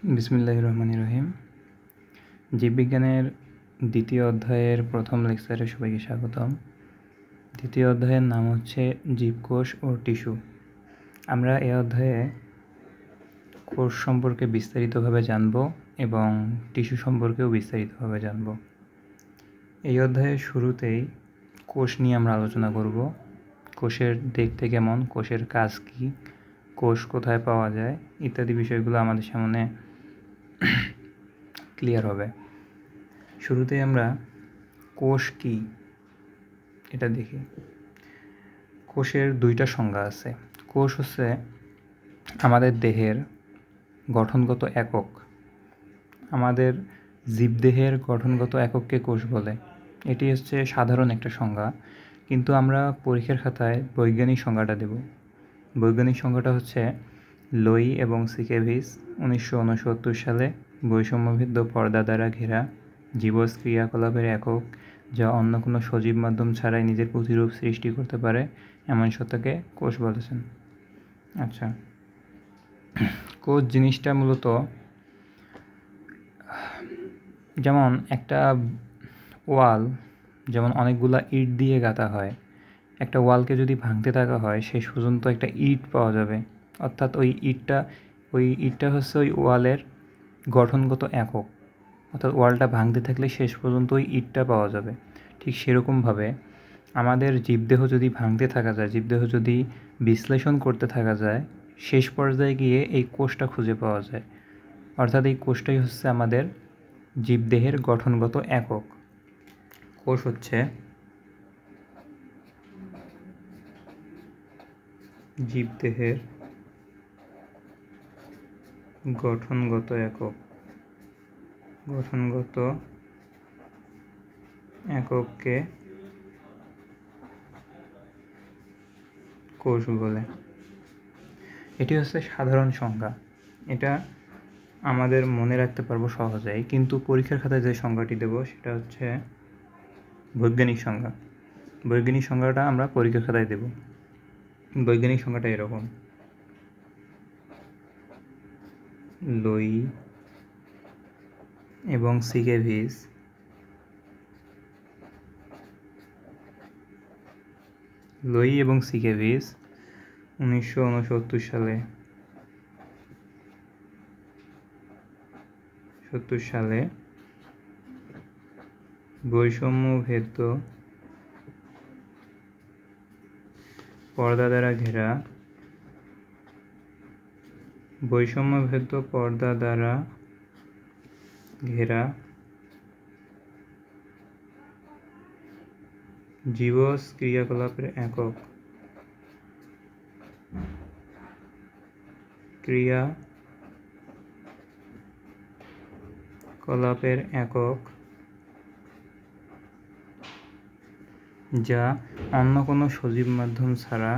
বিসমিল্লাহির রহমানির রহিম। জীববিজ্ঞানের দ্বিতীয় অধ্যায়ের প্রথম লেকচারে সবাইকে স্বাগতম। দ্বিতীয় অধ্যায়ের নাম হচ্ছে জীবকোষ ও টিস্যু। আমরা এই অধ্যায়ে কোষ সম্পর্কে বিস্তারিতভাবে জানব এবং টিস্যু সম্পর্কেও বিস্তারিতভাবে জানব। এই অধ্যায়ের শুরুতেই কোষ নিয়ে আমরা আলোচনা করব। কোষের দেখতে কেমন, কোষের কাজ কী, কোষ কোথায় পাওয়া যায় ইত্যাদি বিষয়গুলো আমাদের সামনে ক্লিয়ার হবে। শুরুতেই আমরা কোষ কী এটা দেখি। কোষের দুইটা সংজ্ঞা আছে। কোষ হচ্ছে আমাদের দেহের গঠনগত একক। আমাদের জীবদেহের গঠনগত একককে কোষ বলে। এটি হচ্ছে সাধারণ একটা সংজ্ঞা, কিন্তু আমরা পরীক্ষার খাতায় বৈজ্ঞানিক সংজ্ঞাটা দেব। বৈজ্ঞানিক সংজ্ঞাটা হচ্ছে লোই এবং সিকেভিস 1969 সালে বৈষম্যভিন্ন পর্দা দ্বারা ঘেরা জীবজ ক্রিয়াকলাপের একক, যা অন্য কোনো সজীব মাধ্যম ছাড়াই নিজের প্রতিরূপ সৃষ্টি করতে পারে, এমন সত্তাকে কোষ বলেছেন। আচ্ছা, কোষ জিনিসটা মূলত যেমন একটা ওয়াল, যেমন অনেকগুলা ইট দিয়ে গাঁথা হয়। একটা ওয়ালকে যদি ভাঙতে থাকা হয়, শেষ পর্যন্ত একটা ইট পাওয়া যাবে, অর্থাৎ ওই ইটটা হচ্ছে ওই ওয়ালের গঠনগত একক। অর্থাৎ ওয়ালটা ভাঙতে থাকলে শেষ পর্যন্ত ওই ইটটা পাওয়া যাবে। ঠিক সেরকমভাবে আমাদের জীবদেহ যদি ভাঙতে থাকা যায়, জীবদেহ যদি বিশ্লেষণ করতে থাকা যায়, শেষ পর্যায়ে গিয়ে এই কোষটা খুঁজে পাওয়া যায়। অর্থাৎ এই কোষটাই হচ্ছে আমাদের জীবদেহের গঠনগত একক। কোষ হচ্ছে জীবদেহের গঠনগত একক। গঠনগত একককে কোষ বলে। এটি হচ্ছে সাধারণ সংজ্ঞা। এটা আমাদের মনে রাখতে পারবো সহজেই, কিন্তু পরীক্ষার খাতায় যে সংজ্ঞাটি দেব সেটা হচ্ছে বৈজ্ঞানিক সংজ্ঞা। বৈজ্ঞানিক সংজ্ঞাটা আমরা পরীক্ষার খাতায় দেব। বৈজ্ঞানিক সংজ্ঞাটা এরকম: লোই এবং সিকেভিস 1969 সালে বৈষম্যভেদ্য পর্দা দ্বারা ঘেরা জীবজ ক্রিয়াকলাপের একক, যা অন্য কোনো সজীব মাধ্যম ছাড়া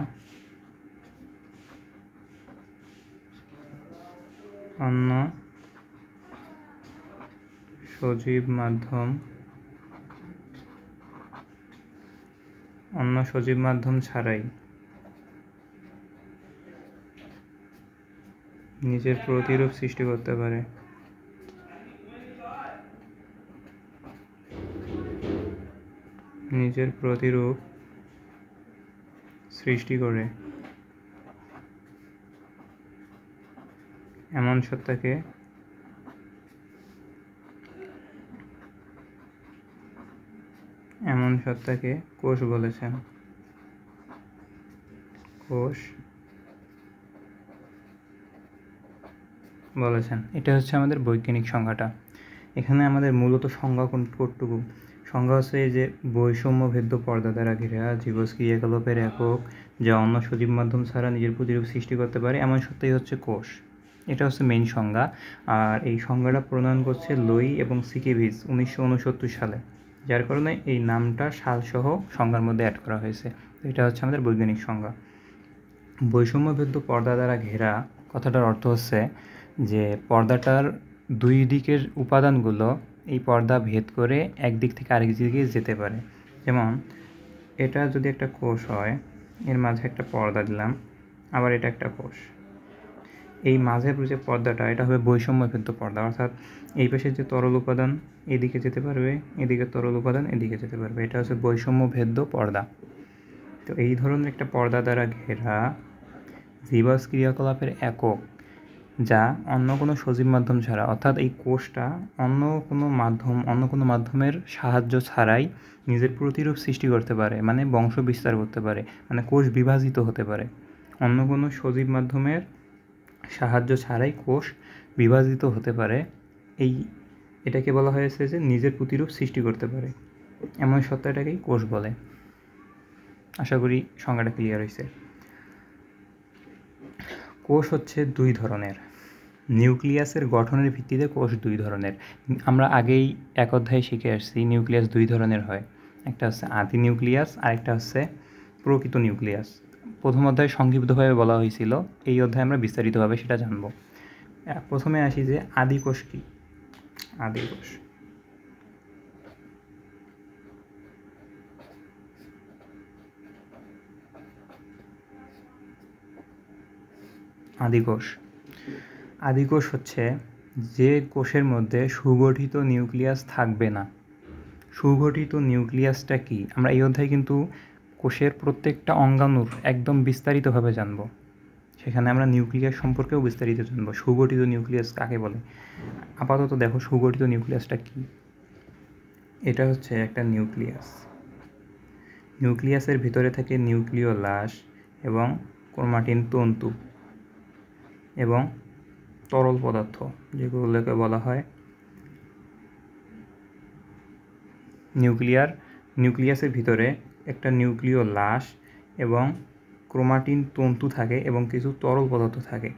ছাড়াই নিজের প্রতিরূপ সৃষ্টি করতে পারে। নিজের প্রতিরূপ সৃষ্টি করে এমন সত্তাকে কোষ বলেছেন। এটা হচ্ছে আমাদের বৈজ্ঞানিক সংজ্ঞাটা। এখানে আমাদের মূলত সংজ্ঞা কোনটুকু? সংজ্ঞা হচ্ছে এই যে বৈষম্যভেদ্য পর্দা দ্বারা ঘেরা জীবজ ক্রিয়াকলাপের একক, যা অন্য সজীব মাধ্যম ছাড়া নিজের প্রতিরূপ সৃষ্টি করতে পারে, এমন সত্তাই হচ্ছে কোষ। এটা হচ্ছে মেইন সংজ্ঞা। আর এই সংজ্ঞাটা প্রণয়ন করছে লোই এবং সিকেভিস 1969 সালে, যার কারণে এই নামটা সালসহ সংজ্ঞার মধ্যে অ্যাড করা হয়েছে। এটা হচ্ছে আমাদের বৈজ্ঞানিক সংজ্ঞা। বৈষম্যভেদ্য পর্দা দ্বারা ঘেরা কথাটার অর্থ হচ্ছে যে পর্দাটার দুই দিকের উপাদানগুলো এই পর্দা ভেদ করে এক দিক থেকে আরেক দিকে যেতে পারে। যেমন এটা যদি একটা কোষ হয়, এর মাঝে একটা পর্দা দিলাম, আবার এটা একটা কোষ। এই মাঝের যে পর্দাটা এটা হবে বৈষম্যভেদ্য পর্দা, অর্থাৎ এই পাশে যে তরল উপাদান এদিকে যেতে পারবে, এদিকে তরল উপাদান এদিকে যেতে পারবে, এটা হচ্ছে বৈষম্যভেদ্য পর্দা। তো এই ধরনের একটা পর্দা দ্বারা ঘেরা জীবাশ্ম ক্রিয়াকলাপের একক, যা অন্য কোনো সজীব মাধ্যম ছাড়া, অর্থাৎ এই কোষটা অন্য কোনো মাধ্যমের সাহায্য ছাড়াই নিজের প্রতিরূপ সৃষ্টি করতে পারে, মানে বংশ বিস্তার করতে পারে, মানে কোষ বিভাজিত হতে পারে। অন্য কোনো সজীব মাধ্যমের সাহায্য ছাড়াই কোষ বিভাজিত হতে পারে, এটাকে বলা হয়েছে যে নিজের প্রতিরূপ সৃষ্টি করতে পারে, এমন সত্তাটাকেই কোষ বলে। আশা করি সংজ্ঞাটা ক্লিয়ার হয়েছে। কোষ হচ্ছে দুই ধরনের। নিউক্লিয়াসের গঠনের ভিত্তিতে কোষ দুই ধরনের। আমরা আগেই এক অধ্যায়ে শিখে আসছি নিউক্লিয়াস দুই ধরনের হয়, একটা হচ্ছে আদি নিউক্লিয়াস আর একটা হচ্ছে প্রকৃত নিউক্লিয়াস। প্রথম অধ্যায়ে সংক্ষিপ্তভাবে বলা হয়েছিল, এই অধ্যায়ে আমরা বিস্তারিতভাবে সেটা জানব। প্রথমে আসি যে আদি কোষ কি। আদি কোষ আদি কোষ হচ্ছে যে কোষের মধ্যে সুগঠিত নিউক্লিয়াস থাকবে না। সুগঠিত নিউক্লিয়াসটা কি আমরা এই অধ্যায়ে কিন্তু কোষের প্রত্যেকটা অঙ্গাণুর একদম বিস্তারিতভাবে জানব। সেখানে আমরা নিউক্লিয়াস সম্পর্কেও বিস্তারিত জানব, সুগঠিত নিউক্লিয়াস কাকে বলে। আপাতত দেখো সুগঠিত নিউক্লিয়াসটা কি। এটা হচ্ছে একটা নিউক্লিয়াসের ভিতরে থাকে নিউক্লিওলাস এবং ক্রোমাটিন তন্তু এবং তরল পদার্থ, যেগুলোকে বলা হয় নিউক্লিয়াসের ভিতরে একটা নিউক্লিওলাস এবং ক্রোমাটিন তন্তু থাকে এবং কিছু তরল পদার্থ থাকে।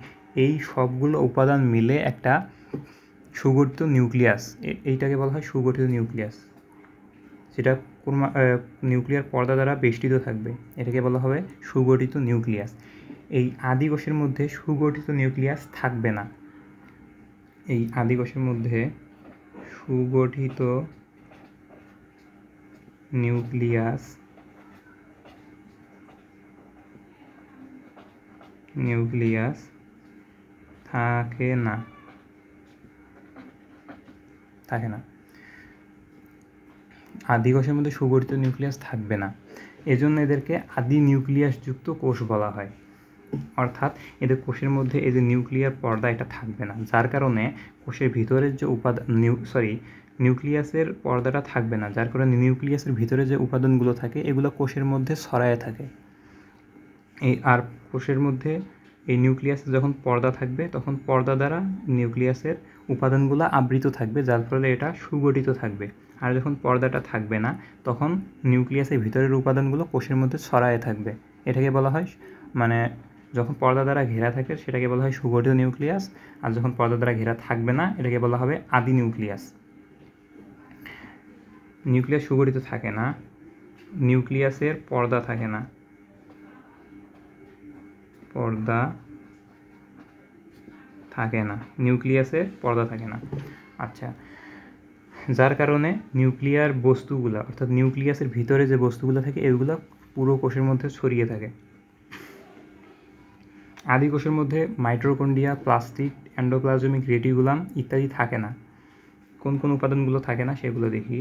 এই সবগুলো উপাদান মিলে একটা সুগঠিত নিউক্লিয়াস, এইটাকে বলা হয় সুগঠিত নিউক্লিয়াস, যেটা নিউক্লিয়ার পর্দা দ্বারা বেষ্টিত থাকবে, এটাকে বলা হবে সুগঠিত নিউক্লিয়াস। এই আদি কোষের মধ্যে সুগঠিত নিউক্লিয়াস থাকবে না। এই আদি কোষের মধ্যে সুগঠিত নিউক্লিয়াস থাকে না। আদি কোষের মধ্যে সুগঠিত নিউক্লিয়াস থাকবে না, এজন্য এদেরকে আদি নিউক্লিয়াসযুক্ত কোষ বলা হয়। অর্থাৎ এদের কোষের মধ্যে এই যে নিউক্লিয়ার পর্দা এটা থাকবে না, যার কারণে কোষের ভিতরের যে নিউক্লিয়াসের পর্দাটা থাকবে না, যার কারণে নিউক্লিয়াসের ভিতরে যে উপাদানগুলো থাকে এগুলো কোষের মধ্যে ছড়ায় থাকে। আর কোষের মধ্যে এই নিউক্লিয়াসে যখন পর্দা থাকবে তখন পর্দা দ্বারা নিউক্লিয়াসের উপাদানগুলো আবৃত থাকবে, যার ফলে এটা সুগঠিত থাকবে। আর যখন পর্দাটা থাকবে না তখন নিউক্লিয়াসের ভিতরের উপাদানগুলো কোষের মধ্যে ছড়ায় থাকবে, এটাকে বলা হয় যখন পর্দা দ্বারা ঘেরা থাকে সেটাকে বলা হয় সুগঠিত নিউক্লিয়াস, আর যখন পর্দা দ্বারা ঘেরা থাকবে না এটাকে বলা হবে আদি নিউক্লিয়াস। নিউক্লিয়াস সুগঠিত থাকে না, নিউক্লিয়াসের পর্দা থাকে না, নিউক্লিয়াসের পর্দা থাকে না। আচ্ছা, যার কারণে নিউক্লিয়ার বস্তুগুলো, অর্থাৎ নিউক্লিয়াসের ভিতরে যে বস্তুগুলো থাকে এগুলো পুরো কোষের মধ্যে ছড়িয়ে থাকে। আদি কোষের মধ্যে মাইটোকন্ড্রিয়া, প্লাস্টিড, এন্ডোপ্লাজমিক রেটিকুলাম ইত্যাদি থাকে না। কোন কোন উপাদানগুলো থাকে না সেগুলো দেখি।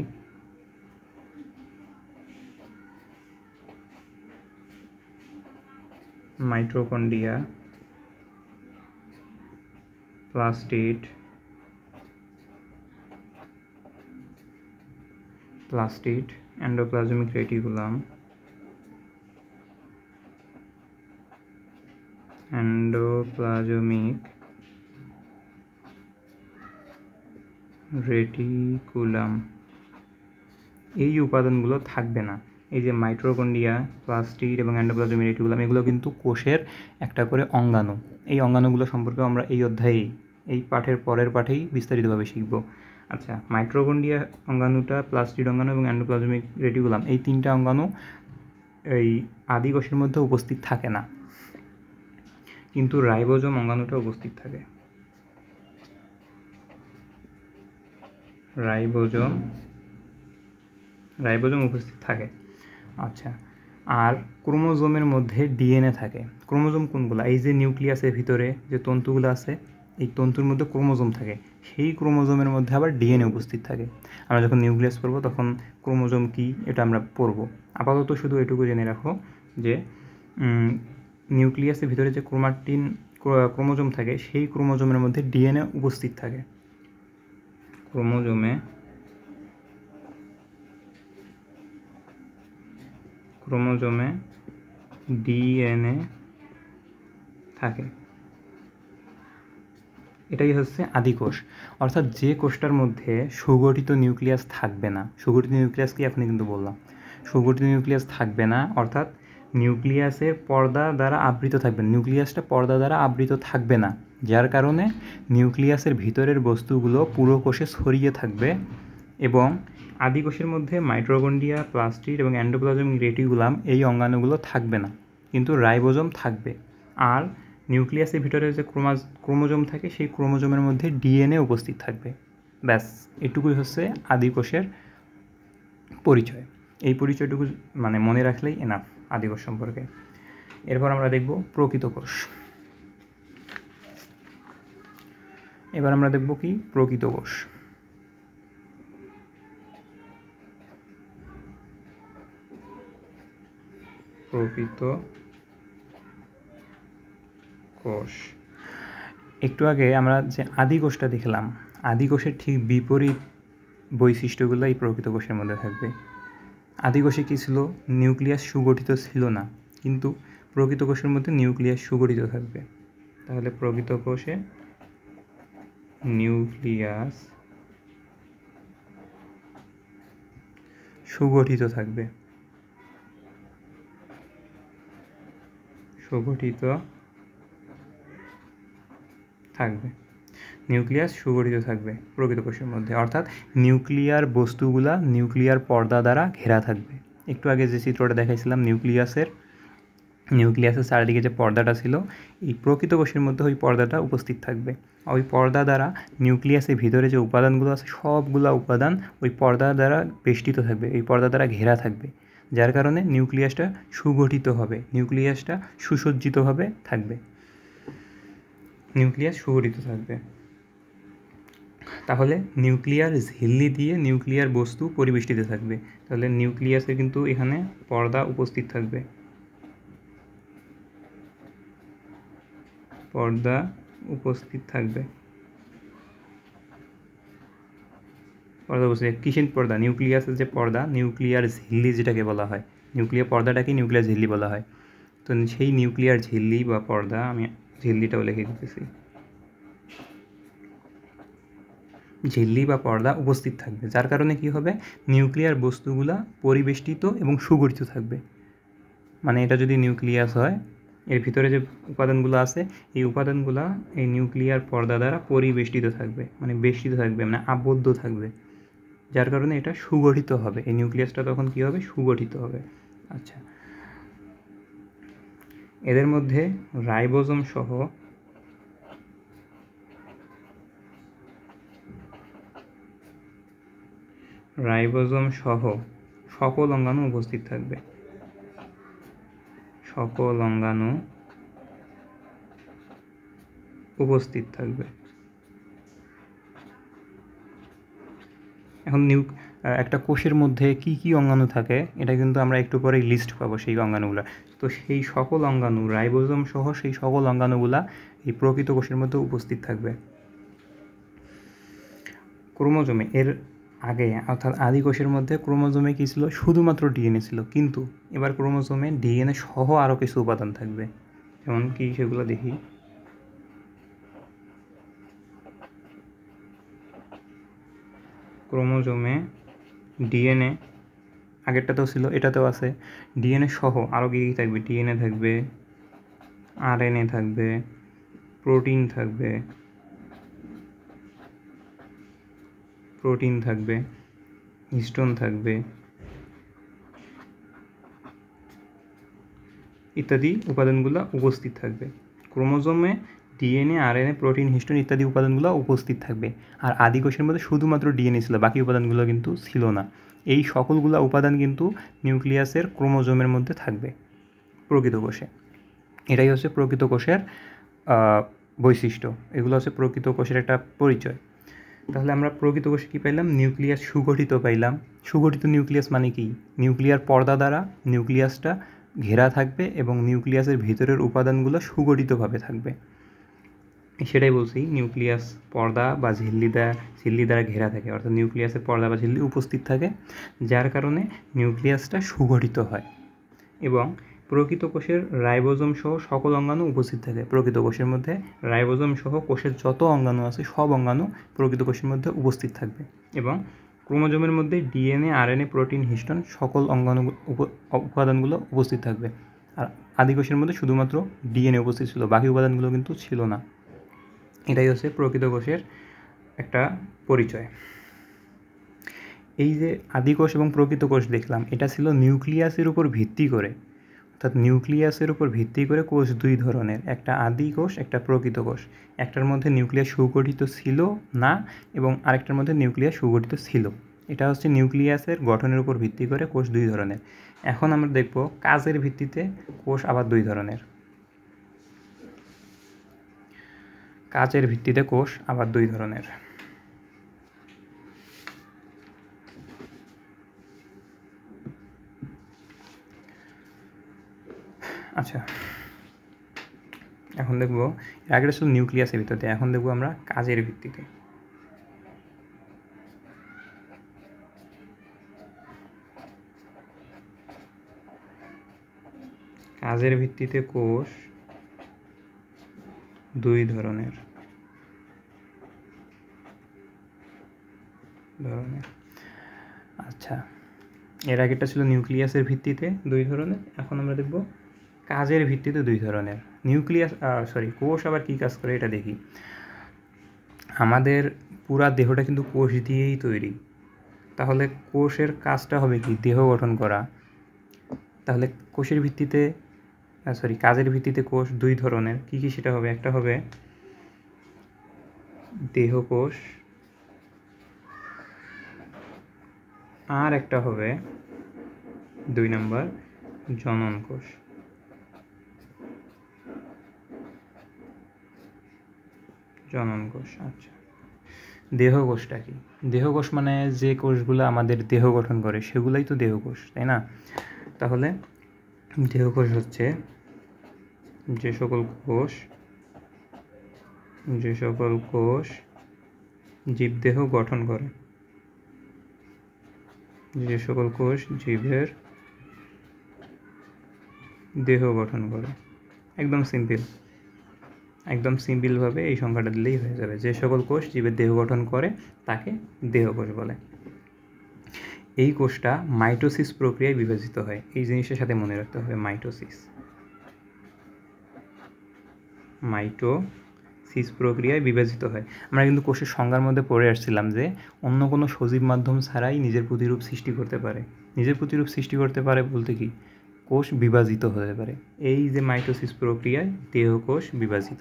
মাইটোকন্ড্রিয়া, প্লাস্টিড, এন্ডোপ্লাজমিক রেটিকুলাম, এই উপাদানগুলো থাকবে না। এই যে মাইটোকন্ড্রিয়া, প্লাস্টিড এবং এন্ডোপ্লাজমিক রেটিকুলাম এগুলো কিন্তু কোষের একটা করে অঙ্গাণু। এই অঙ্গাণুগুলো সম্পর্কে আমরা এই অধ্যায়েই, এই পাঠের পরের পাঠেই বিস্তারিতভাবে শিখব। আচ্ছা, মাইটোকন্ড্রিয়া অঙ্গাণুটা, প্লাস্টিড অঙ্গাণু এবং এন্ডোপ্লাজমিক রেটিকুলাম এই তিনটা অঙ্গাণু এই আদি কোষের মধ্যে উপস্থিত থাকে না, কিন্তু রাইবোজোম অঙ্গাণুটা উপস্থিত থাকে। রাইবোজোম উপস্থিত থাকে। আচ্ছা, আর ক্রোমোজোমের মধ্যে ডিএনএ থাকে। ক্রোমোজোম কোনগুলো? এই যে নিউক্লিয়াসের ভিতরে যে তন্তুগুলো আছে, এই তন্তুর মধ্যে ক্রোমোজোম থাকে, সেই ক্রোমোজোমের মধ্যে আবার ডিএনএ উপস্থিত থাকে। আমরা যখন নিউক্লিয়াস পড়ব তখন ক্রোমোজোম কী এটা আমরা পড়ব। আপাতত শুধু এটুকু জেনে রাখো যে নিউক্লিয়াসের ভিতরে যে ক্রোমোজোম থাকে, সেই ক্রোমোজোমের মধ্যে ডিএনএ উপস্থিত থাকে। ক্রোমোজোমে ডিএনএ থাকে। এটাই হচ্ছে আদিকোষ। অর্থাৎ যে কোষটার মধ্যে সুগঠিত নিউক্লিয়াস থাকবে না। সুগঠিত নিউক্লিয়াস কি আপনি কিন্তু বললাম, সুগঠিত নিউক্লিয়াস থাকবে না, অর্থাৎ নিউক্লিয়াসের পর্দা দ্বারা আবৃত থাকবে, নিউক্লিয়াসটা পর্দা দ্বারা আবৃত থাকবে না, যার কারণে নিউক্লিয়াসের ভিতরের বস্তুগুলো পুরো কোষে ছড়িয়ে থাকবে। এবং আদিকোষের মধ্যে মাইটোকন্ড্রিয়া, প্লাস্টিড এবং এন্ডোপ্লাজমিক রেটিকুলাম এই অঙ্গাণুগুলো থাকবে না, কিন্তু রাইবোজোম থাকবে। আর নিউক্লিয়াসের ভিতরে যে ক্রোমোজোম থাকে, সেই ক্রোমোজোমের মধ্যে ডিএনএ উপস্থিত থাকবে। ব্যাস, এটুকুই হচ্ছে আদিকোষের পরিচয়। এই পরিচয়টুকু মানে মনে রাখলেই এনাফ আদিকোষ সম্পর্কে। এরপর আমরা দেখব প্রকৃত কোষ। এবার আমরা দেখব কি প্রকৃত কোষ। প্রকৃত কোষ। একটু আগে আমরা যে আদিকোষটা দেখলাম, আদিকোষের ঠিক বিপরীত বৈশিষ্ট্যগুলো এই প্রকৃত কোষের মধ্যে থাকবে। আদিকোষে কী ছিল? নিউক্লিয়াস সুগঠিত ছিল না, কিন্তু প্রকৃত কোষের মধ্যে নিউক্লিয়াস সুগঠিত থাকবে। তাহলে প্রকৃত কোষে নিউক্লিয়াস সুগঠিত থাকবে। নিউক্লিয়াস সুগঠিত থাকবে প্রকৃত কোষের মধ্যে, অর্থাৎ নিউক্লিয়ার বস্তুগুলা নিউক্লিয়ার পর্দা দ্বারা ঘেরা থাকবে। একটু আগে যে চিত্রটা দেখাইছিলাম নিউক্লিয়াসের চারিদিকে যে পর্দাটা ছিল, এই প্রকৃত কোষের মধ্যে ওই পর্দাটা উপস্থিত থাকবে। ওই পর্দা দ্বারা নিউক্লিয়াসের ভিতরে যে উপাদানগুলো আছে, সবগুলা উপাদান ওই পর্দা দ্বারা বেষ্টিত থাকবে, এই পর্দা দ্বারা ঘেরা থাকবে, যার কারণে নিউক্লিয়াসটা সুগঠিত হবে, নিউক্লিয়াসটা সুসজ্জিতভাবে থাকবে, নিউক্লিয়াস সুগঠিত থাকবে। তাহলে নিউক্লিয়ার ঝিল্লি দিয়ে নিউক্লিয়ার বস্তু পরিবেষ্টিত থাকবে। তাহলে নিউক্লিয়াসে কিন্তু এখানে পর্দা উপস্থিত থাকবে, পর্দা উপস্থিত থাকবে। কিসের পর্দা? নিউক্লিয়াসের যে পর্দা, নিউক্লিয়ার ঝিল্লি যেটাকে বলা হয়, নিউক্লিয়ার পর্দাটাকে নিউক্লিয়ার ঝিল্লি বলা হয়। তো সেই নিউক্লিয়ার ঝিল্লি বা পর্দা, আমি ঝিল্লিটাও লিখে দিতেছি, ঝিল্লি বা পর্দা উপস্থিত থাকবে, যার কারণে কি হবে? নিউক্লিয়ার বস্তুগুলা পরিবেষ্টিত এবং সুগঠিত থাকবে। মানে এটা যদি নিউক্লিয়াস হয়, এর ভিতরে যে উপাদানগুলো আছে, এই উপাদানগুলা এই নিউক্লিয়ার পর্দা দ্বারা পরিবেষ্টিত থাকবে, মানে বেষ্টিত থাকবে, মানে আবদ্ধ থাকবে, যার কারণে এটা সুগঠিত হবে। এই নিউক্লিয়াসটা তখন কি হবে? সুগঠিত হবে। আচ্ছা, এদের মধ্যে রাইবোজোম সহ সকল অঙ্গাণু উপস্থিত থাকবে, সকল অঙ্গাণু উপস্থিত থাকবে। এখন একটা কোষের মধ্যে কি কি অঙ্গাণু থাকে, এটা কিন্তু আমরা একটু পরেই লিস্ট পাবো সেই অঙ্গাণুগুলা। তো সেই সকল অঙ্গাণু, রাইবোজোম সহ সেই সকল অঙ্গাণুগুলা এই প্রকৃত কোষের মধ্যে উপস্থিত থাকবে। ক্রোমোজোমে এর আগে, অর্থাৎ আদি কোষের মধ্যে ক্রোমোজোমে কী ছিল? শুধুমাত্র ডিএনএ ছিল, কিন্তু এবার ক্রোমোজোমে ডিএনএ সহ আরও কিছু উপাদান থাকবে। যেমন কি সেগুলো দেখি। ক্রোমোজোমে ডিএনএ আগেরটাতেও ছিল, এটাতেও আছে, ডিএনএ সহ আরও কী কী থাকবে? ডিএনএ থাকবে, আরএনএ থাকবে, প্রোটিন থাকবে, হিস্টোন থাকবে, ইত্যাদি উপাদানগুলো উপস্থিত থাকবে। ক্রোমোজোমে ডিএনএ, আরএনএ, প্রোটিন, হিস্টোন ইত্যাদি উপাদানগুলো উপস্থিত থাকবে। আর আদি কোষের মধ্যে শুধুমাত্র ডিএনএ ছিল, বাকি উপাদানগুলো কিন্তু ছিল না। এই সকলগুলা উপাদান কিন্তু নিউক্লিয়াসের ক্রোমোজোমের মধ্যে থাকবে প্রকৃত কোষে। এটাই হচ্ছে প্রকৃত কোষের বৈশিষ্ট্য, এগুলো হচ্ছে প্রকৃত কোষের একটা পরিচয়। তাহলে আমরা প্রকৃত কোষে কী পাইলাম? নিউক্লিয়াস সুগঠিত পাইলাম। সুগঠিত নিউক্লিয়াস মানে কি? নিউক্লিয়ার পর্দা দ্বারা নিউক্লিয়াসটা ঘেরা থাকবে এবং নিউক্লিয়াসের ভিতরের উপাদানগুলো সুগঠিতভাবে থাকবে। সেটাই বলছি, নিউক্লিয়াস পর্দা বা ঝিল্লি দ্বারা ঘেরা থাকে, অর্থাৎ নিউক্লিয়াসের পর্দা বা ঝিল্লি উপস্থিত থাকে, যার কারণে নিউক্লিয়াসটা সুগঠিত হয়। এবং প্রকৃত কোষের রাইবোজোম সহ সকল অঙ্গাণু উপস্থিত থাকে। প্রকৃত কোষের মধ্যে রাইবোজোম সহ কোষের যত অঙ্গাণু আছে সব অঙ্গাণু প্রকৃত কোষের মধ্যে উপস্থিত থাকবে। এবং ক্রোমোজোমের মধ্যে ডিএনএ, আরএনএ, প্রোটিন, হিস্টোন সকল অঙ্গাণু উপাদানগুলো উপস্থিত থাকবে। আর আদি কোষের মধ্যে শুধুমাত্র ডিএনএ উপস্থিত ছিল, বাকি উপাদানগুলো কিন্তু ছিল না। এটাই হচ্ছে প্রকৃত কোষের একটা পরিচয়। এই যে আদি কোষ এবং প্রকৃত কোষ দেখলাম, এটা ছিল নিউক্লিয়াসের উপর ভিত্তি করে, অর্থাৎ নিউক্লিয়াসের উপর ভিত্তি করে কোষ দুই ধরনের, একটা আদি কোষ, একটা প্রকৃত কোষ। একটার মধ্যে নিউক্লিয়াস সুগঠিত ছিল না এবং আরেকটার মধ্যে নিউক্লিয়াস সুগঠিত ছিল। এটা হচ্ছে নিউক্লিয়াসের গঠনের উপর ভিত্তি করে কোষ দুই ধরনের। এখন আমরা দেখব কাজের ভিত্তিতে কোষ আবার দুই ধরনের। কাজের ভিত্তিতে কোষ আবার দুই ধরনের। আচ্ছা, এখন দেখব, আগেটা ছিল নিউক্লিয়াসের ভিত্তিতে, এখন দেখব আমরা কাজের ভিত্তিতে। কাজের ভিত্তিতে কোষ দুই ধরনের। আচ্ছা, এর আগেটা ছিল নিউক্লিয়াসের ভিত্তিতে দুই ধরনের, এখন আমরা দেখব কাজের ভিত্তিতে দুই ধরনের। কোষ আবার কী কাজ করে এটা দেখি। আমাদের পুরা দেহটা কিন্তু কোষ দিয়েই তৈরি, তাহলে কোষের কাজটা হবে কি? দেহ গঠন করা। তাহলে কাজের ভিত্তিতে কোষ দুই ধরনের। কী কী সেটা হবে? একটা হবে দেহকোষ, আর একটা হবে 2 নম্বর জনন কোষ। আচ্ছা, দেহকোষটা কি? দেহকোষ মানে যে কোষগুলো আমাদের দেহ গঠন করে সেগুলাই তো দেহকোষ, তাই না? তাহলে দেহকোষ হচ্ছে যে সকল কোষ জীবদেহ গঠন করে, যে সকল কোষ জীবের দেহ গঠন করে। একদম সিম্পলভাবে এই সংখ্যাটা দিলেই হয়ে যাবে। যে সকল কোষ জীবের দেহ গঠন করে তাকে দেহকোষ বলে। এই কোষটা মাইটোসিস প্রক্রিয়ায় বিভাজিত হয়। এই জিনিসটার সাথে মনে রাখতে হবে, মাইটোসিস প্রক্রিয়ায় বিভাজিত হয়। আমরা কিন্তু কোষের সংজ্ঞার মধ্যে পড়ে আসছিলাম যে অন্য কোনো সজীব মাধ্যম ছাড়াই নিজের প্রতিরূপ সৃষ্টি করতে পারে। নিজের প্রতিরূপ সৃষ্টি করতে পারে বলতে কি? কোষ বিভাজিত হতে পারে। এই যে মাইটোসিস প্রক্রিয়ায় দেহকোষ বিভাজিত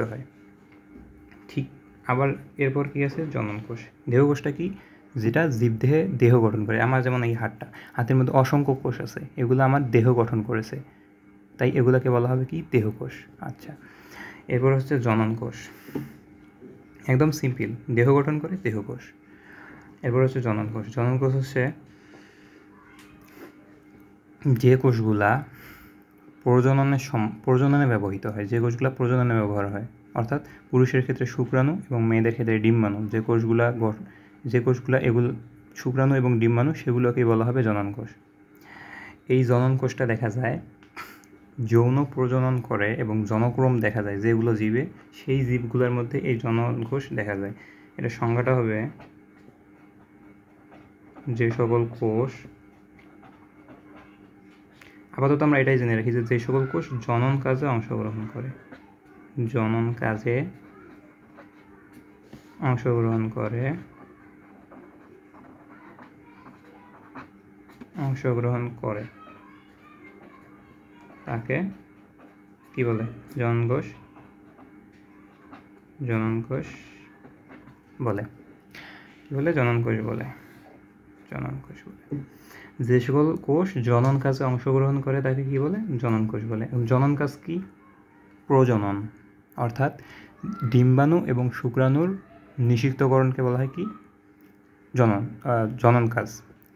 হয়। ঠিক, আবার এরপর কি আছে? জনন কোষ। দেহকোষটা কি? যেটা জীবদেহে দেহ গঠন করে। আমার যেমন এই হাতের মধ্যে অসংখ্য কোষ আছে, এগুলো আমার দেহ গঠন করেছে, তাই এগুলোকে বলা হবে কি? দেহকোষ। আচ্ছা, এরপর হচ্ছে জনন কোষ। একদম সিম্পল, দেহ গঠন করে দেহকোষ। এরপর হচ্ছে জনন কোষ। জনন কোষ হচ্ছে যে কোষগুলা প্রজননে ব্যবহৃত হয়, যে কোষগুলা প্রজননে ব্যবহার হয়, অর্থাৎ পুরুষের ক্ষেত্রে শুক্রাণু এবং মেয়েদের ক্ষেত্রে ডিম্বাণু, যে কোষগুলা এগুলো শুক্রাণু এবং ডিম্বাণু, সেগুলোকেই বলা হবে জনন কোষ। এই জনন কোষটা দেখা যায় যৌন প্রজনন করে এবং জনক্রম দেখা যায় যেগুলো জীবে, সেই জীবগুলোর মধ্যে এই জনন কোষ দেখা যায়। এটা সংজ্ঞাটা হবে যে সকল কোষ, আপাতত আমরা এটাই জেনে রাখি যে সকল কোষ জনন কাজে অংশগ্রহণ করে তাকে কি বলে? জনন কোষ বলে। বলে? জনন কোষ বলে। জনন কোষ বলে। যে সকল কোষ জনন কাজে অংশগ্রহণ করে তাকে কি বলে? জনন কোষ বলে। জনন কাজ কি? প্রজনন, অর্থাৎ ডিম্বাণু এবং শুক্রাণুর নিষিক্তকরণকে বলা হয় কি? জনন কাজ।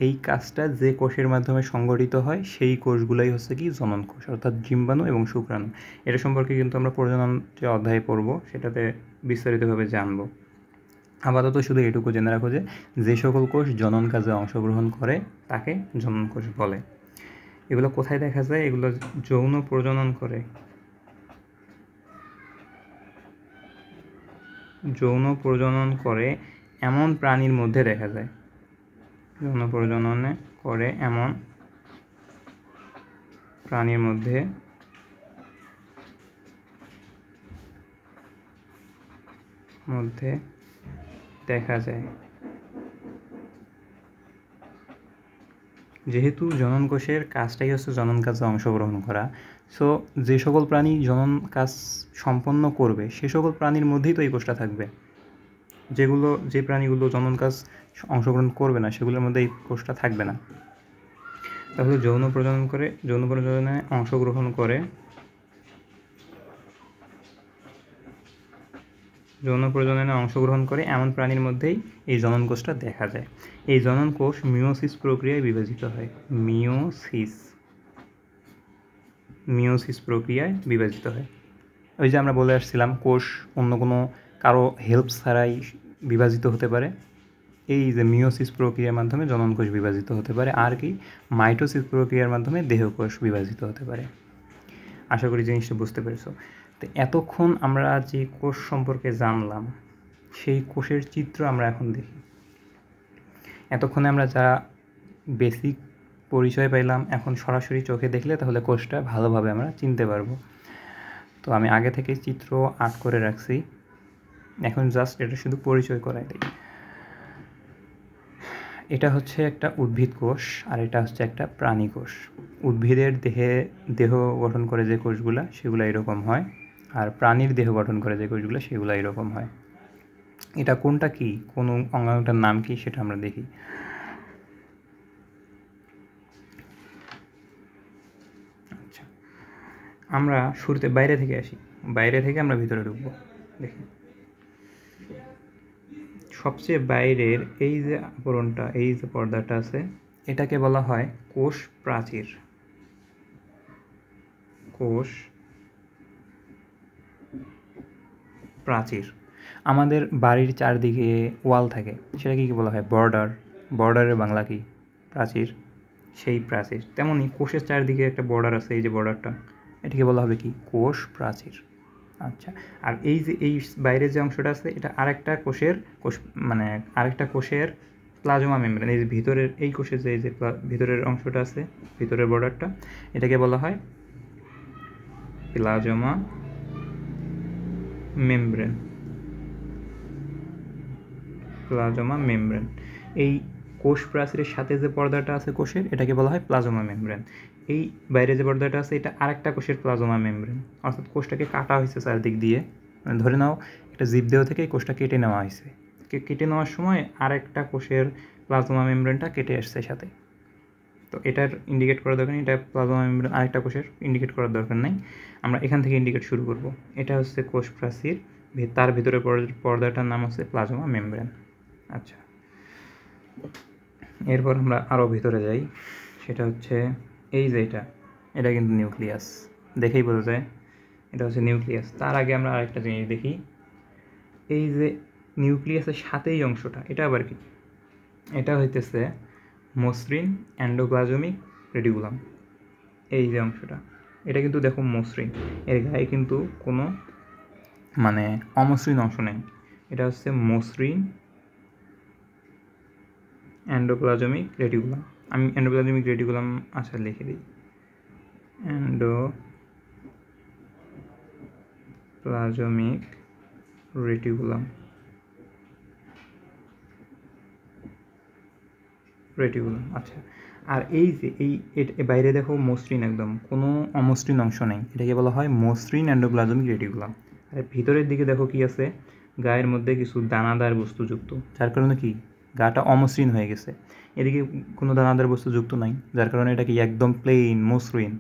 এই কাজটা যে কোষের মাধ্যমে সংঘটিত হয় সেই কোষগুলাই হচ্ছে কি? জনন কোষ, অর্থাৎ ডিম্বাণু এবং শুক্রাণু। এটা সম্পর্কে কিন্তু আমরা প্রজনন যে অধ্যায়ে পড়ব সেটাতে বিস্তারিতভাবে জানব। আপাতত শুধু এটুকু জেনে রাখো যে সকল কোষ জনন কাজে অংশগ্রহণ করে তাকে জনন কোষ বলে। এগুলো কোথায় দেখা যায়? এগুলো যৌন প্রজনন করে, যৌন প্রজনন করে এমন প্রাণীর মধ্যে দেখা যায়। যৌন প্রজনন করে এমন প্রাণীর মধ্যে দেখা যায়। যেহেতু জনন কোষের কাজটাই হচ্ছে জনন কাজে অংশগ্রহণ করা, সো যে সকল প্রাণী জনন কাজ সম্পন্ন করবে সে সকল প্রাণীর মধ্যেই তো এই কোষটা থাকবে। যে প্রাণীগুলো জনন কাজ অংশগ্রহণ করবে না সেগুলোর মধ্যে এই কোষটা থাকবে না। তাহলে যৌন প্রজননে অংশগ্রহণ করে এমন প্রাণীর মধ্যেই এই জনন কোষটা দেখা যায়। এই জনন কোষ মিওসিস প্রক্রিয়ায় বিভাজিত হয়। মিওসিস প্রক্রিয়ায় বিভাজিত হয়। ওই যে আমরা বলে আসছিলাম কোষ অন্য কোনো কারো হেল্প ছাড়াই বিভাজিত হতে পারে। এই যে মিওসিস প্রক্রিয়ার মাধ্যমে জনন কোষ বিভাজিত হতে পারে, আর কি মাইটোসিস প্রক্রিয়ার মাধ্যমে দেহকোষ বিভাজিত হতে পারে। আশা করি জিনিসটা বুঝতে পেরেছো। তো এতক্ষণ আমরা যে কোষ সম্পর্কে জানলাম সেই কোষের চিত্র আমরা এখন দেখি। এতক্ষণে আমরা যা বেসিক পরিচয় পাইলাম, এখন সরাসরি চোখে দেখলে তাহলে কোষটা ভালোভাবে আমরা চিনতে পারবো। তো আমি আগে থেকে চিত্র আর্ট করে রাখছি, এখন জাস্ট এটা শুধু পরিচয় করাই দিই। এটা হচ্ছে একটা উদ্ভিদ কোষ আর এটা হচ্ছে একটা প্রাণী কোষ। উদ্ভিদের দেহ গঠন করে যে কোষগুলা সেগুলো এরকম হয়, আর প্রাণীর দেহ গঠন করে যে কোষগুলো সেগুলো এরকম হয়। এটা কোনটা কি, কোন অঙ্গাণুটার নাম কি সেটা আমরা দেখি। আচ্ছা, আমরা শুরুতে বাইরে থেকে আসি, বাইরে থেকে আমরা ভিতরে ঢুকবো। দেখি, সবচেয়ে বাইরের এই যে আবরণটা, এই যে পর্দাটা আছে, এটাকে বলা হয় কোষ প্রাচীর। কোষ প্রাচীর। আমাদের বাড়ির চারদিকে ওয়াল থাকে, সেটাকে কি বলা হয়? বর্ডার। বর্ডারের বাংলা কি? প্রাচীর। সেই প্রাচীর তেমনই কোষের চারদিকে একটা বর্ডার আছে, এই যে বর্ডারটা, এটাকে বলা হবে কি? কোষ প্রাচীর। আচ্ছা, আর এই যে এই বাইরের যে অংশটা আছে এটা আরেকটা কোষের প্লাজমা মেমব্রেন। এই যে ভিতরের এই কোষের যে ভিতরের অংশটা আছে, ভিতরের বর্ডারটা, এটাকে বলা হয় প্লাজমা মেমব্রেন। Plasma membrane. এই কোষ প্রাচীরের সাথে যে পর্দাটা আছে কোষের, এটাকে বলা হয় প্লাজমা মেমব্রেন। এই বাইরে যে পর্দাটা আছে এটা আরেকটা কোষের প্লাজমা মেমব্রেন। অর্থাৎ কোষটাকে কাটা হয়েছে চারদিক দিয়ে, মানে ধরে নাও একটা জীবদেহ থেকে এই কোষটা কেটে নেওয়া হয়েছে। কেটে নেওয়ার সময় আরেকটা কোষের প্লাজমা মেমব্রেনটা কেটে আসছে সাথে। তো এটার ইন্ডিকেট করার দরকার নেই, এটা প্লাজমা মেমব্রেন আরেকটা কোষের, ইন্ডিকেট করার দরকার নেই। আমরা এখান থেকে ইন্ডিকেট শুরু করব। এটা হচ্ছে কোষ প্রাচীর, তার ভিতরে পর্দাটার নাম হচ্ছে প্লাজমা মেমব্রেন। আচ্ছা, এরপর আমরা আরও ভিতরে যাই। সেটা হচ্ছে এই যে এটা কিন্তু নিউক্লিয়াস, দেখেই বোঝা যায় এটা হচ্ছে নিউক্লিয়াস। তার আগে আমরা আরেকটা জিনিস দেখি, এই যে নিউক্লিয়াসের সাথে এই অংশটা, এটা আবার কি? এটা হইতেছে মসৃণ এন্ডোপ্লাজমিক রেটিকুলাম। এই যে অংশটা, এটা কিন্তু দেখো মসৃণ, এর গায়ে কিন্তু কোনো অমসৃণ অংশ নেই। এটা হচ্ছে মসৃণ এন্ডোপ্লাজমিক রেটিকুলাম। আমি এন্ডোপ্লাজমিক রেটিকুলাম লিখে দিই, এন্ডোপ্লাজমিক রেটিকুলাম। আচ্ছা, আর এই যে বাইরে দেখো মসৃণ, একদম কোনো অমসৃণ অংশ নেই, এটাকে বলা হয় মসৃণ এন্ডোপ্লাজমিক রেটিকুলাম। আর ভিতরের দিকে দেখো কি আছে? গায়ের মধ্যে কিছু দানাদার বস্তুযুক্ত, যার কারণে কি গাটা অমসৃণ হয়ে গেছে, এদিকে কোনো দানাদার বস্তু যুক্ত নাই, যার কারণে এটা কি একদম প্লেন মসৃণ।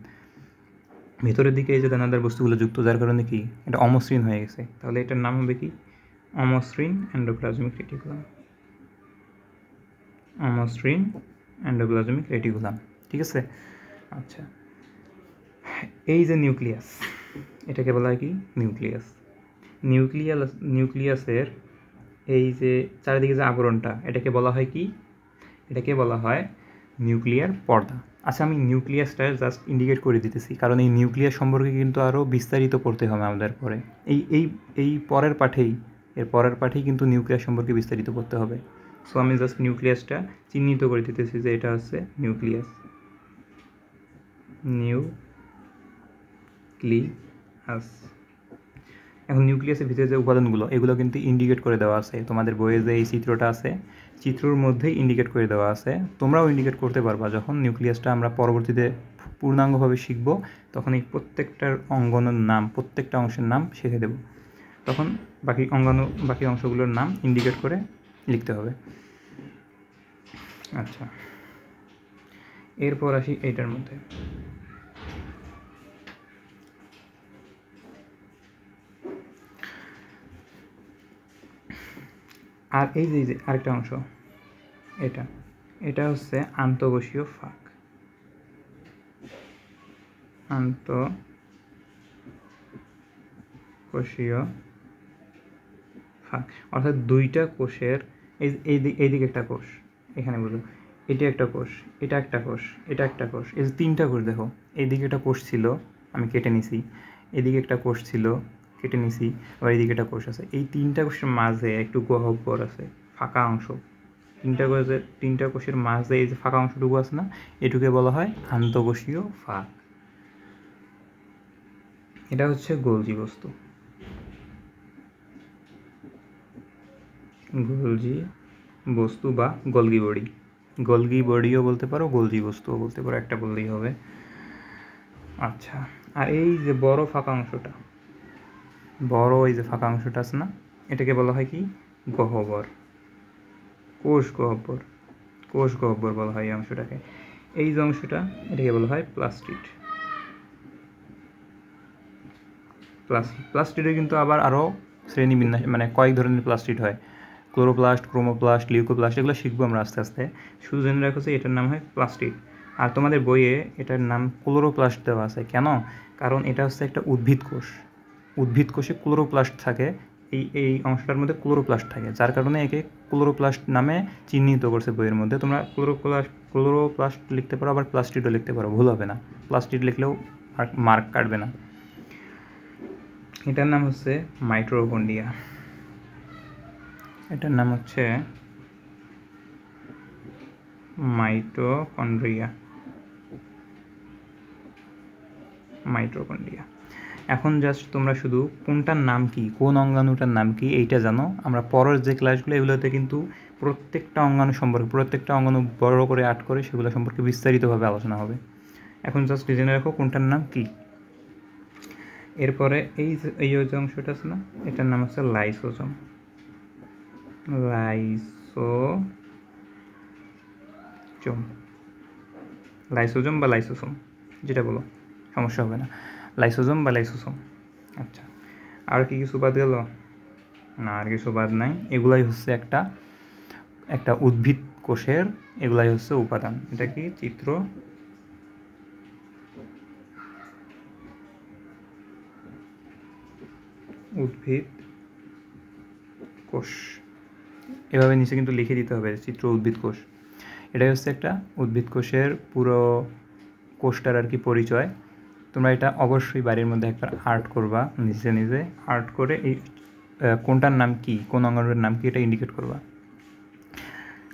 ভেতরের দিকে এই যে দানাদার বস্তুগুলো যুক্ত, যার কারণে কি এটা অমসৃণ হয়ে গেছে। তাহলে এটার নাম হবে কি অমসৃণ এন্ডোপ্লাজমিক রেটিকুলাম। অমসৃণ এন্ডোপ্লাজমিক রেটিকুলাম, ঠিক আছে। আচ্ছা, এই যে নিউক্লিয়াস, এটাকে বলা হয় কি নিউক্লিয়াস। নিউক্লিয়াসের এই যে চারিদিকে যে আবরণটা, এটাকে বলা হয় কি, এটাকে বলা হয় নিউক্লিয়ার পর্দা। আচ্ছা, আমি নিউক্লিয়াসটা জাস্ট ইন্ডিকেট করে দিতেছি, কারণ এই নিউক্লিয়াস সম্পর্কে কিন্তু আরও বিস্তারিত পড়তে হবে আমাদের পরে। এই পরের পাঠেই কিন্তু নিউক্লিয়াস সম্পর্কে বিস্তারিত পড়তে হবে। সো আমি জাস্ট নিউক্লিয়াসটা চিহ্নিত করে দিতেছি যে এটা হচ্ছে নিউক্লিয়াস। নিউক্লিয়াস। এখন নিউক্লিয়াসের ভিতরে যে উপাদানগুলো, এগুলো কিন্তু ইন্ডিকেট করে দেওয়া আছে তোমাদের বইয়ে যে এই চিত্রটা আছে, চিত্রর মধ্যেই ইন্ডিকেট করে দেওয়া আছে। তোমরাও ইন্ডিকেট করতে পারবা যখন নিউক্লিয়াসটা আমরা পরবর্তীতে পূর্ণাঙ্গভাবে শিখব, তখন এই প্রত্যেকটার অঙ্গনের নাম, প্রত্যেকটা অংশের নাম শিখে দেব, তখন বাকি অংশগুলোর নাম ইন্ডিকেট করে লিখতে হবে। আচ্ছা, এরপর আসি এইটার মধ্যে। আর এই যে আরেকটা অংশ, এটা হচ্ছে আন্তঃকোষীয় ফাঁক। আন্তঃকোষীয় ফাঁক অর্থাৎ দুইটা কোষের এইদিকে একটা কোষ, এখানে বলো এটা একটা কোষ, এটা একটা কোষ, এটা একটা কোষ, এই যে তিনটা কোষ দেখো, এইদিকে একটা কোষ ছিল আমি কেটে নিছি, এদিকে একটা কোষ ছিল কেটে নিছি, আবার এইদিকে একটা কোষ আছে। এই তিনটা কোষের মাঝে একটু গহ্বর আছে, ফাঁকা অংশ। তিনটা কোষের মাঝে এই যে ফাঁকা অংশটুকু আছে না, এটুকে বলা হয় আন্তঃকোষীয় ফাঁক। এটা হচ্ছে গোলজি বস্তু। গোলজি বস্তু বা গোলগি বডি, গোলগি বডিও বলতে পারো, গোলজি বস্তুও বলতে পারো, একটা বললেই হবে। আচ্ছা, আর এই যে বড় ফাঁকা অংশটা, এই যে ফাঁকা অংশটা আছে না, এটাকে বলা হয় কি গহ্বর, কোষ গহ্বর বলা হয় এই অংশটাকে। এই যে অংশটা, এটাকে বলা হয় প্লাস্টিড। প্লাস্টিডে কিন্তু আবার আরও শ্রেণীবিন্যাস, মানে কয়েক ধরনের প্লাস্টিড হয়, ক্লোরোপ্লাস্ট, ক্রোমোপ্লাস্ট, লিউকোপ্লাস্ট, এগুলো শিখবো আমরা আস্তে আস্তে। শুধু জেনে রাখো যে এটার নাম হয় প্লাস্টিড। আর তোমাদের বইয়ে এটার নাম ক্লোরোপ্লাস্ট দেওয়া আছে, কেন? কারণ এটা হচ্ছে একটা উদ্ভিদ কোষে ক্লোরোপ্লাস্ট থাকে, এই অংশটার মধ্যে ক্লোরোপ্লাস্ট থাকে, যার কারণে একে ক্লোরোপ্লাস্ট নামে চিহ্নিত করছে বইয়ের মধ্যে। তোমরা ক্লোরোপ্লাস্ট লিখতে পারো, আবার প্লাস্টিডও লিখতে পারো, ভুল হবে না। প্লাস্টিড লিখলেও মার্ক কাটবে না। এটার নাম হচ্ছে মাইটোকন্ড্রিয়া। এটার নাম হচ্ছে মাইটোকন্ড্রিয়া। এখন জাস্ট তোমরা শুধু কোনটার নাম কি, কোন অঙ্গাণুটার নাম কি এইটা জানো। আমরা পরের যে ক্লাসগুলো, এগুলোতে কিন্তু প্রত্যেকটা অঙ্গাণু সম্পর্কে, প্রত্যেকটা অঙ্গাণু বড় করে আর্ট করে সেগুলো সম্পর্কে বিস্তারিতভাবে আলোচনা হবে। এখন জাস্ট জেনে রাখো কোনটার নাম কি। এরপরে এই যে অংশটা আছে না, এটার নাম হচ্ছে লাইসোজোম। লাইসোজোম বা লাইসোসোম, যেটা বলো, সমস্যা হবে না। লাইসোজোম বা লাইসোসোম। আচ্ছা, আর কি কিছু বাদ গেল? না, আর কিছু বাদ নাই। এগুলাই হচ্ছে একটা উদ্ভিদ কোষের, এগুলাই হচ্ছে উপাদান। এটা কি চিত্র, উদ্ভিদ কোষ, এভাবে নিচে কিন্তু লিখে দিতে হবে, চিত্র উদ্ভিদ কোষ। এটাই হচ্ছে একটা উদ্ভিদ কোষের পুরো কোষটার আর কি পরিচয়। তোমরা এটা অবশ্যই বাড়ির মধ্যে একটা আর্ট করবা, নিজে আর্ট করে এই কোনটার নাম কি, কোন অঙ্গাণুর নাম কি, এটা ইন্ডিকেট করবা।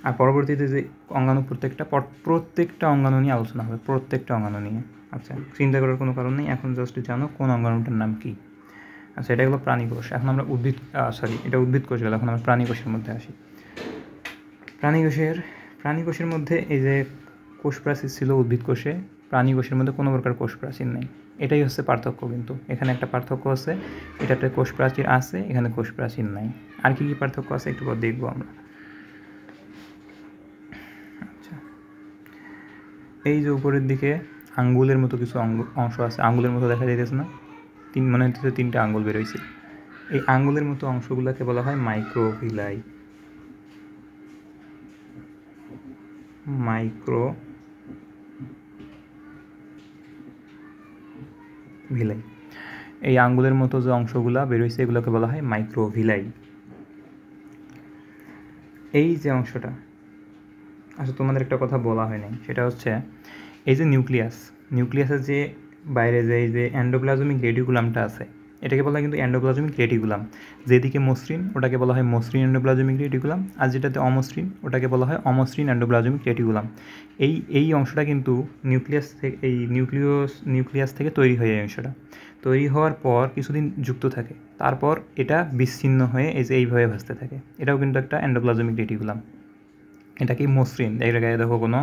আর পরবর্তীতে যে অঙ্গাণু, প্রত্যেকটা অঙ্গাণু নিয়ে আলোচনা হবে, প্রত্যেকটা অঙ্গাণু নিয়ে। আচ্ছা, চিন্তা করার কোনো কারণ নেই, এখন জাস্ট জানো কোন অঙ্গাণুটার নাম কি। আচ্ছা, এটা হলো প্রাণী কোষ। এখন আমরা এটা উদ্ভিদ কোষ গেল, এখন আমরা প্রাণী কোষের মধ্যে আসি। প্রাণী কোষের মধ্যে এই যে কোষ প্রাচীর ছিল উদ্ভিদ কোষে, প্রাণী কোষের মধ্যে কোনো প্রকার কোষ প্রাচীর নেই। এটাই হচ্ছে পার্থক্য। কিন্তু এখানে একটা পার্থক্য আছে, এটাতে কোষ প্রাচীর আছে, এখানে কোষ প্রাচীর নাই। আর কি পার্থক্য আছে একটু পর দেখবো আমরা। এই যে উপরের দিকে আঙ্গুলের মতো কিছু অংশ আছে, আঙ্গুলের মতো দেখা যাইতেছে না, মনে হচ্ছে 3টে আঙ্গুল বেরোইছে। এই আঙ্গুলের মতো অংশগুলোকে বলা হয় মাইক্রোভিলাই। মাইক্রোভিলাই, এই আঙ্গুলের মতো যে অংশগুলা বেরোইছে এগুলোকে বলা হয় মাইক্রোভিলাই। এই যে অংশটা, আচ্ছা তোমাদের একটা কথা বলা হয় নাই, সেটা হচ্ছে এই যে নিউক্লিয়াসের যে বাইরে যে এই যে এন্ডোপ্লাজমিক রেটিকুলামটা আছে, এটাকে বলা হয় কিন্তু এন্ডোপ্লাজমিক রেটিকুলাম। যেদিকে মসৃণ ওটাকে বলা হয় মসৃণ এন্ডোপ্লাজমিক রেটিকুলাম, আর যেটাতে অমসৃণ ওটাকে বলা হয় অমসৃণ এন্ডোপ্লাজমিক রেটিকুলাম। এই অংশটা কিন্তু নিউক্লিয়াস থেকে তৈরি হয়। এই অংশটা তৈরি হওয়ার পর কিছুদিন যুক্ত থাকে, তারপর এটা বিচ্ছিন্ন হয়ে এই যে এইভাবে ভাসতে থাকে। এটাও কিন্তু একটা এন্ডোপ্লাজমিক রেটিকুলাম। এটা কি মসৃণ, এর গায়ে দেখো কোনো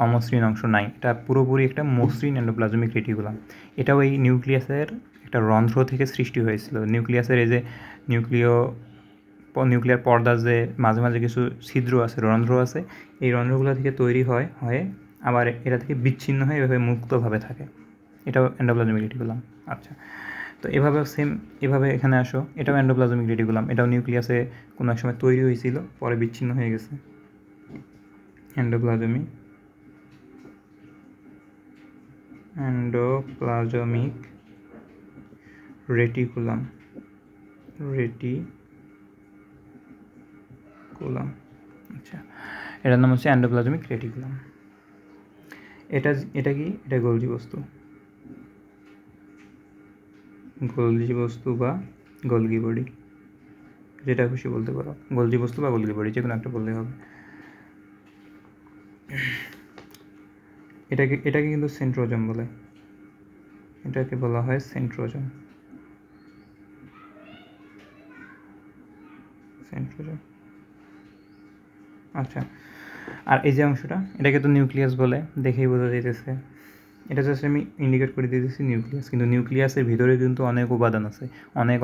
অমসৃণ অংশ নাই, এটা পুরোপুরি একটা মসৃণ এন্ডোপ্লাজমিক রেটিকুলাম। এটাও এই নিউক্লিয়াসের একটা রন্ধ্র থেকে সৃষ্টি হয়েছিল। নিউক্লিয়াসের এই যে নিউক্লিয়ার পর্দার যে মাঝে মাঝে কিছু ছিদ্র আছে, রন্ধ্র আছে, এই রন্ধ্রগুলো থেকে তৈরি হয়ে আবার এটা থেকে বিচ্ছিন্ন হয়ে এভাবে মুক্তভাবে থাকে। এটাও এন্ডোপ্লাজমিক রেটিকুলাম। আচ্ছা, তো এভাবে এখানে আসো, এটাও এন্ডোপ্লাজমিক রেটিকুলাম। এটাও নিউক্লিয়াসে কোনো এক সময় তৈরি হয়েছিল, পরে বিচ্ছিন্ন হয়ে গেছে। Endoplasmic reticulum. আচ্ছা, এটার নাম হচ্ছে এন্ডোপ্লাজমিক রেটিকুলাম। এটা কি? এটা গোলজি বস্তু বা গোলগি বডি, যেটা খুশি বলতে পারো, গোলজি বস্তু বা গোলগি বডি, যে কোনো একটা বললেই হবে। এটাকে কিন্তু সেন্ট্রোজোম বলে, এটাকে বলা হয় সেন্ট্রোজোম। আচ্ছা, আর এই যে অংশটা, এটাকে তো নিউক্লিয়াস বলে, দেখেই বোঝা যাইতেছে। এটা জাস্ট আমি ইন্ডিকেট করে দিতেছি নিউক্লিয়াস, কিন্তু নিউক্লিয়াসের ভিতরে কিন্তু অনেক উপাদান আছে, অনেক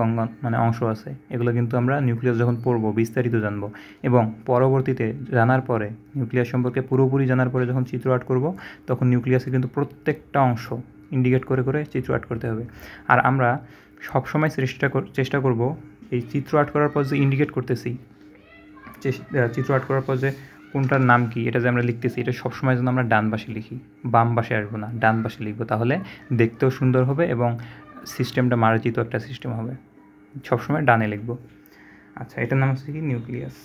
অংশ আছে। এগুলো কিন্তু আমরা নিউক্লিয়াস যখন পড়বো বিস্তারিত জানবো, এবং পরবর্তীতে জানার পরে, নিউক্লিয়াস সম্পর্কে পুরোপুরি জানার পরে যখন চিত্র আর্ট করবো, তখন নিউক্লিয়াসের কিন্তু প্রত্যেকটা অংশ ইন্ডিকেট করে করে চিত্র আর্ট করতে হবে। আর আমরা সবসময় চেষ্টা করব এই চিত্র আর্ট করার পর যে ইন্ডিকেট করতেছি, চিত্র আর্ট করার পর যে কোনটার নাম কি এটা যে আমরা লিখতেছি, এটা সবসময় যেন আমরা ডান পাশে লিখি, বাম পাশে আসবো না, ডান পাশে লিখবো, তাহলে দেখতেও সুন্দর হবে এবং সিস্টেমটা মার্জিত একটা সিস্টেম হবে। সবসময় ডানে লিখবো। আচ্ছা, এটার নাম হচ্ছে কি? নিউক্লিয়াস।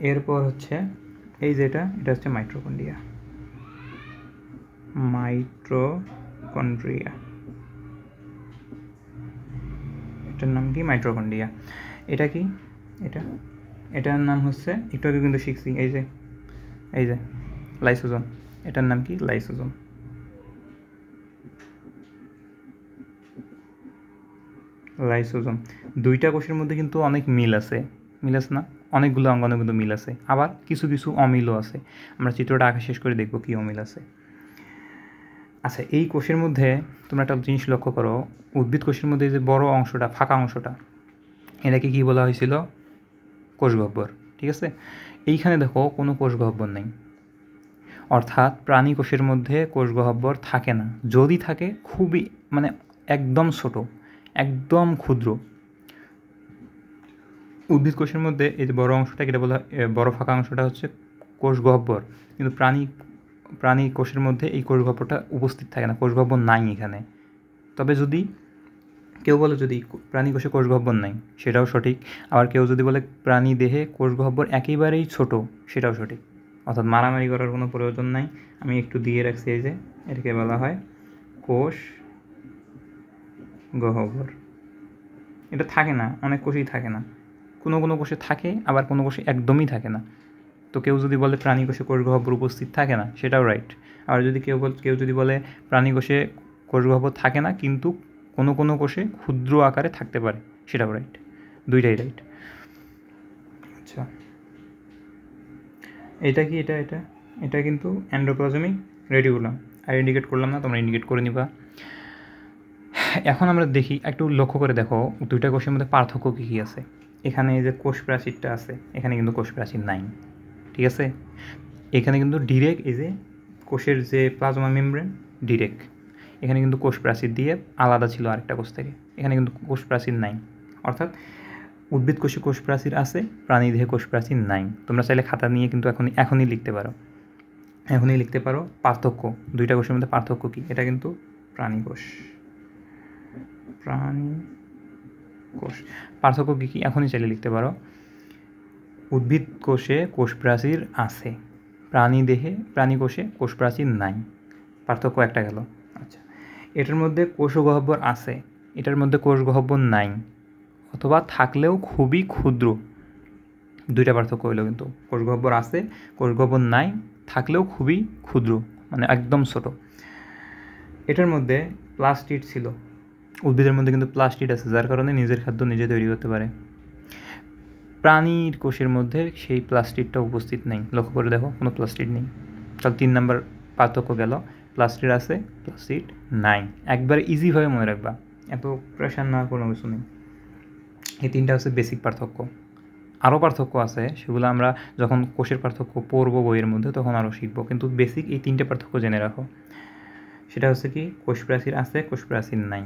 এরপর হচ্ছে এই যেটা, এটা হচ্ছে মাইটোকন্ড্রিয়া। এটার নাম কি? মাইটোকন্ড্রিয়া। এটা কি? এটার নাম হচ্ছে, একটু আগে কিন্তু শিখছি, এই যে লাইসোজোম। এটার নাম কি? লাইসোজোম। দুইটা কোষের মধ্যে কিন্তু অনেক মিল আছে না? অনেকগুলো অঙ্গাণু কিন্তু মিল আছে, আবার কিছু কিছু অমিলও আছে। আমরা চিত্রটা আঁকা শেষ করে দেখবো কি অমিল আছে। আচ্ছা, এই কোষের মধ্যে তোমরা একটা জিনিস লক্ষ্য করো, উদ্ভিদ কোষের মধ্যে যে বড় অংশটা, ফাঁকা অংশটা, এটাকে কি বলা হয়েছিল? কোষগহ্বর। ঠিক আছে, এইখানে দেখো কোনো কোষগহ্বর নেই, অর্থাৎ প্রাণী কোষের মধ্যে কোষগহ্বর থাকে না। যদি থাকে খুবই একদম ছোট, একদম ক্ষুদ্র। উদ্ভিদ কোষের মধ্যে এই যে বড় অংশটাকে এটা বলা হয়, বড় ফাঁকা অংশটা হচ্ছে কোষগহ্বর, কিন্তু প্রাণী কোষের মধ্যে এই কোষগহ্বরটা উপস্থিত থাকে না, কোষগহ্বর নাই এখানে। তবে যদি কেউ বলে যদি প্রাণী কোষে কোষগহ্বর নাই, সেটাও সঠিক। আবার কেউ যদি বলে প্রাণী দেহে কোষগহ্বর একেবারেই ছোট, সেটাও সঠিক। অর্থাৎ মারামারি করার কোনো প্রয়োজন নাই। আমি একটু দিয়ে রাখছি, এই যে এটাকে বলা হয় কোষ গহ্বর। এটা থাকে না, অনেক কোষেই থাকে না, কোনো কোনো কোষে থাকে, আবার কোনো কোষে একদমই থাকে না। তো কেউ যদি বলে প্রাণী কোষে কোষগহ্বর উপস্থিত থাকে না, সেটাও রাইট। আর যদি কেউ যদি বলে প্রাণী কোষে কোষগহ্বর থাকে না, কিন্তু কোনো কোনো কোষে ক্ষুদ্র আকারে থাকতে পারে, সেটাও রাইট। দুইটাই রাইট। আচ্ছা, এটা কি? এটা কিন্তু এন্ডোপ্লাজমিক রেটিকুলাম। আর ইন্ডিকেট করলাম না, তোমরা ইন্ডিকেট করে নিবা। এখন আমরা দেখি, একটু লক্ষ্য করে দেখো দুইটা কোষের মধ্যে পার্থক্য কী কী আছে। এখানে এই যে কোষ প্রাচীরটা আছে, এখানে কিন্তু কোষ প্রাচীর নাই, ঠিক আছে। এখানে কিন্তু ডিরেক্ট এই যে কোষের যে প্লাজমা মেমব্রেন ডিরেক্ট, এখানে কিন্তু কোষ প্রাচীর দিয়ে আলাদা ছিল আরেকটা কোষ থেকে, এখানে কিন্তু কোষ প্রাচীর নাই। অর্থাৎ উদ্ভিদ কোষে কোষ প্রাচীর আছে, প্রাণীদেহে কোষ প্রাচীর নাই। তোমরা চাইলে খাতা নিয়ে কিন্তু এখনই লিখতে পারো পার্থক্য, দুইটা কোষের মধ্যে পার্থক্য কী। এটা কিন্তু প্রাণী কোষ, পার্থক্য কী কী এখনই চাইলে লিখতে পারো। উদ্ভিদ কোষে কোষ প্রাচীর আছে, প্রাণী কোষে কোষ প্রাচীর নাই, পার্থক্য একটা গেল। আচ্ছা, এটার মধ্যে কোষ গহ্বর আছে, এটার মধ্যে কোষ গহ্বর নাই, অথবা থাকলেও খুবই ক্ষুদ্র, দুইটা পার্থক্য হইলো কিন্তু। কোষ গহ্বর আছে, কোষ গহ্বর নাই, থাকলেও খুবই ক্ষুদ্র, মানে একদম ছোট। এটার মধ্যে প্লাস্টিড ছিল, উদ্ভিদের মধ্যে কিন্তু প্লাস্টিড আছে, যার কারণে নিজের খাদ্য নিজে তৈরি করতে পারে। প্রাণীর কোষের মধ্যে সেই প্লাস্টিডটা উপস্থিত নেই, লক্ষ্য করে দেখো কোনো প্লাস্টিড নেই। তাহলে 3 নম্বর পার্থক্য গেল, প্লাস্টিড আছে, প্লাস্টিড নাই। একবার ইজিভাবে মনে রাখবা, এত প্রেশার না, কোনো কিছু নেই। এই 3টা হচ্ছে বেসিক পার্থক্য। আরও পার্থক্য আছে, সেগুলো আমরা যখন কোষের পার্থক্য পড়বো বইয়ের মধ্যে তখন আরও শিখবো, কিন্তু বেসিক এই 3টে পার্থক্য জেনে রাখো। সেটা হচ্ছে কি, কোষ প্রাচীর আছে, কোষ প্রাচীর নাই,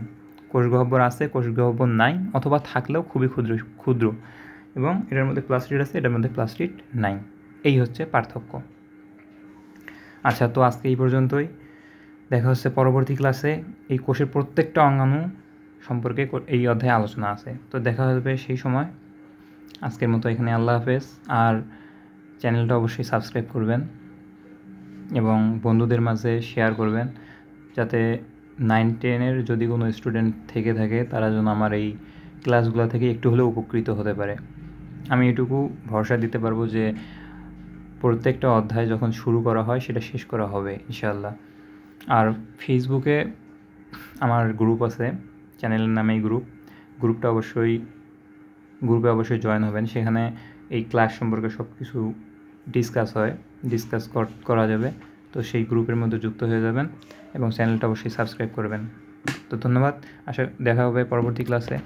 কোষ গহ্বর আছে, কোষ গহ্বর নাই, অথবা থাকলেও খুবই ক্ষুদ্র, এবং এটার মধ্যে প্লাস্টিড আছে, এটার মধ্যে প্লাস্টিড নাই। এই হচ্ছে পার্থক্য। আচ্ছা, তো আজকে এই পর্যন্তই। দেখা হচ্ছে পরবর্তী ক্লাসে। এই কোষের প্রত্যেকটা অঙ্গাণু সম্পর্কে এই অধ্যায়ে আলোচনা আছে, তো দেখা হবে সেই সময়। আজকের মতো এখানে আল্লাহ হাফেজ। আর চ্যানেলটা অবশ্যই সাবস্ক্রাইব করবেন এবং বন্ধুদের মাঝে শেয়ার করবেন, যাতে 9-10-এর যদি কোনো স্টুডেন্ট থেকে থাকে তারা যেন আমার এই ক্লাসগুলো থেকে একটু হলেও উপকৃত হতে পারে। আমি এটুকু ভরসা দিতে পারবো যে প্রত্যেকটা অধ্যায় যখন শুরু করা হয় সেটা শেষ করা হবে ইনশাআল্লাহ। আর ফেসবুকে আমার গ্রুপ আছে, চ্যানেলের নামেই গ্রুপে অবশ্যই জয়েন হবেন। সেখানে এই ক্লাস সম্পর্কে সব কিছু ডিসকাস করা যাবে। তো সেই গ্রুপের মধ্যে যুক্ত হয়ে যাবেন এবং চ্যানেলটা অবশ্যই সাবস্ক্রাইব করবেন। তো ধন্যবাদ, দেখা হবে পরবর্তী ক্লাসে।